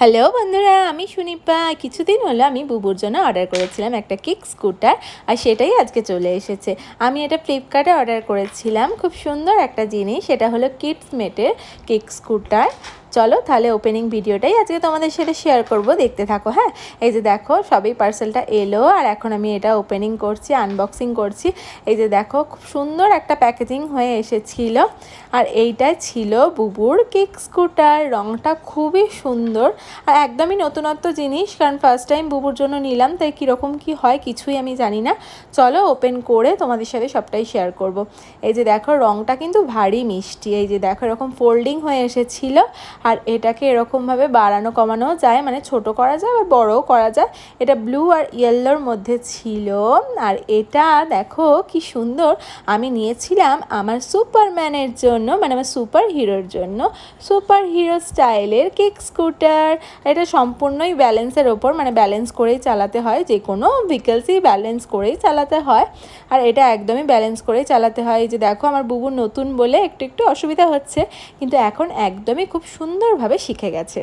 Hello বন্ধুরা, আমি সুনিপা। কিছুদিন হলো আমি বুবুর জন্য অর্ডার করেছিলাম একটা কিক স্কুটার, আর সেটাই আজকে চলে এসেছে। আমি এটা ফ্লিপকার্টে অর্ডার করেছিলাম। খুব সুন্দর একটা জিনিস, সেটা হলো কিডসমেটের কিক স্কুটার। চলো তাহলে ওপেনিং ভিডিওটাই আজকে তোমাদের সাথে শেয়ার করব, দেখতে থাকো। হ্যাঁ, এই যে দেখো সবই পার্সেলটা এলো, আর এখন আমি এটা ওপেনিং করছি, আনবক্সিং করছি। এই যে দেখো খুব সুন্দর একটা প্যাকেজিং হয়ে এসেছিল, আর এইটাই ছিল বুবুর কিক স্কুটার। রঙটা খুবই সুন্দর আর একদমই নতুনত্ব জিনিস, কারণ ফার্স্ট টাইম বুবুর জন্য নিলাম, তাই কীরকম কী হয় কিছুই আমি জানি না। চলো ওপেন করে তোমাদের সাথে সবটাই শেয়ার করব। এই যে দেখো রঙটা কিন্তু ভারী মিষ্টি। এই যে দেখো এরকম ফোল্ডিং হয়ে এসেছিল, আর এটাকে এরকমভাবে বাড়ানো কমানো যায়, মানে ছোট করা যায় বা বড়ও করা যায়। এটা ব্লু আর ইয়েলোর মধ্যে ছিল। আর এটা দেখো কি সুন্দর, আমি নিয়েছিলাম আমার সুপারম্যানের জন্য, মানে আমার সুপার হিরোর জন্য। সুপার হিরো স্টাইলের কিক স্কুটার। এটা সম্পূর্ণই ব্যালেন্সের ওপর, মানে ব্যালেন্স করেই চালাতে হয়, যে কোনো ভেহিকলসই ব্যালেন্স করেই চালাতে হয়, আর এটা একদমই ব্যালেন্স করেই চালাতে হয়। এই যে দেখো আমার বুবু নতুন বলে একটু একটু অসুবিধা হচ্ছে, কিন্তু এখন একদমই খুব সুন্দরভাবে শিখে গেছে।